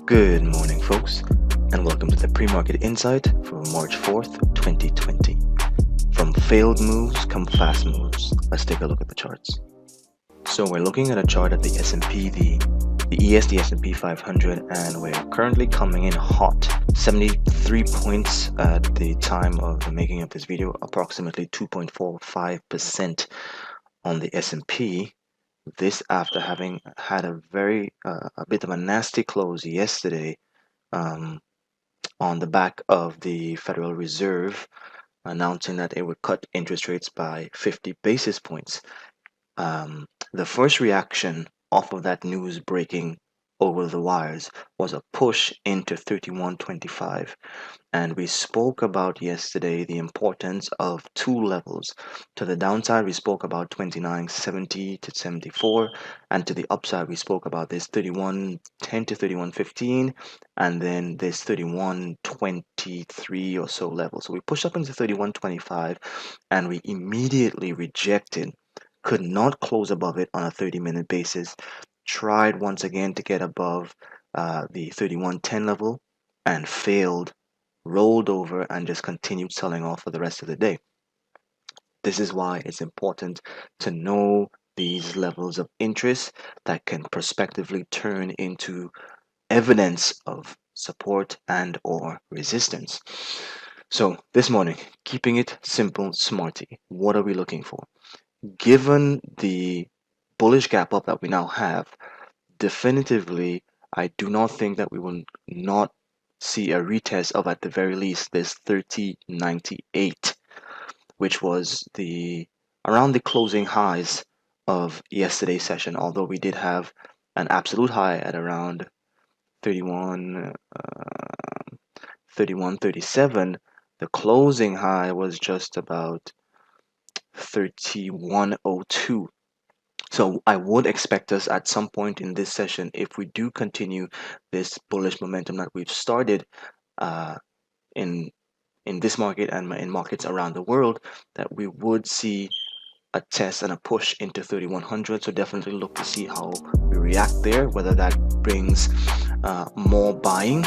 Good morning, folks, and welcome to the pre-market insight for March 4th, 2020. From failed moves come fast moves. Let's take a look at the charts. So we're looking at a chart at the S&P, the ES, S&P 500, and we're currently coming in hot. 73 points at the time of the making of this video, approximately 2.45% on the S&P. This after having had a bit of a nasty close yesterday on the back of the Federal Reserve announcing that it would cut interest rates by 50 basis points. The first reaction off of that news breaking over the wires was a push into 31.25, and we spoke about yesterday the importance of two levels. To the downside we spoke about 29.70 to 74, and to the upside we spoke about this 31.10 to 31.15, and then this 31.23 or so level. So we pushed up into 31.25 and we immediately rejected, could not close above it on a 30-minute basis, tried once again to get above the 31.10 level and failed, rolled over, and just continued selling off for the rest of the day. This is why it's important to know these levels of interest that can prospectively turn into evidence of support and or resistance. So this morning, keeping it simple, smarty, what are we looking for? Given the bullish gap up that we now have, definitively, I do not think that we will not see a retest of at the very least this 30.98, which was around the closing highs of yesterday's session, although we did have an absolute high at around 31.37. The closing high was just about 31.02. So I would expect us at some point in this session, if we do continue this bullish momentum that we've started in this market and in markets around the world, that we would see a test and a push into 3100. So definitely look to see how we react there, whether that brings more buying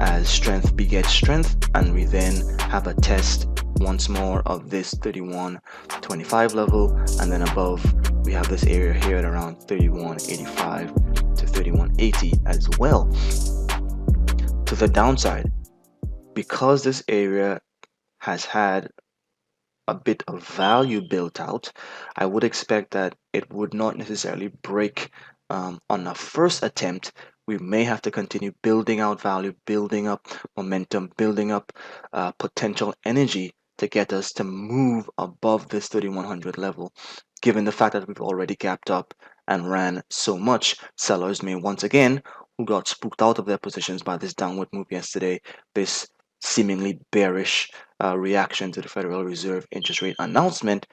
as strength begets strength, and we then have a test once more of this 31.25 level, and then above we have this area here at around 31.85 to 31.80 as well. To the downside, because this area has had a bit of value built out, I would expect that it would not necessarily break on a first attempt. We may have to continue building out value, building up momentum, building up potential energy to get us to move above this 3100 level. Given the fact that we've already gapped up and ran so much, sellers may once again, who got spooked out of their positions by this downward move yesterday, this seemingly bearish reaction to the Federal Reserve interest rate announcement,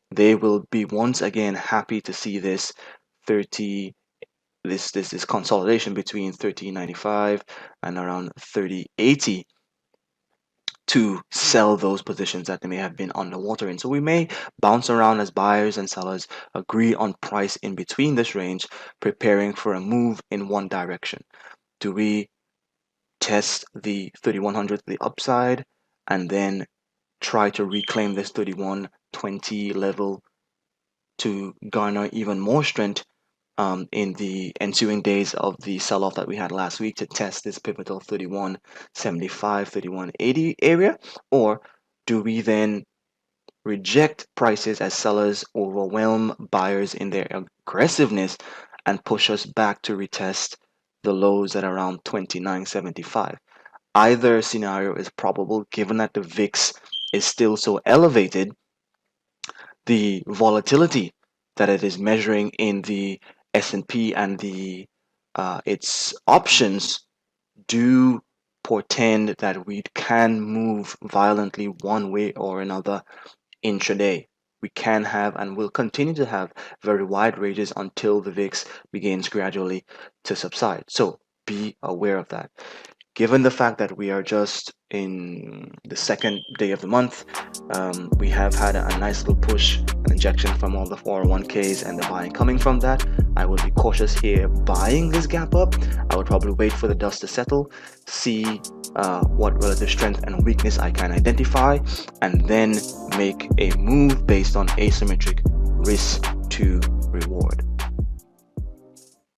they will be once again happy to see this consolidation between 30.95 and around 30.80 to sell those positions that they may have been underwater in. So we may bounce around as buyers and sellers agree on price in between this range, preparing for a move in one direction. Do we test the 3100 to the upside and then try to reclaim this 31.20 level to garner even more strength in the ensuing days of the sell-off that we had last week to test this pivotal 31.75, 31.80 area? Or do we then reject prices as sellers overwhelm buyers in their aggressiveness and push us back to retest the lows at around 29.75? Either scenario is probable, given that the VIX is still so elevated. The volatility that it is measuring in the S&P and the its options do portend that we can move violently one way or another intraday. We can have and will continue to have very wide ranges until the VIX begins gradually to subside. So be aware of that. given the fact that we are just in the second day of the month, we have had a nice little push, an injection from all the 401ks and the buying coming from that. I would be cautious here buying this gap up. I would probably wait for the dust to settle, see what relative strength and weakness I can identify, and then make a move based on asymmetric risk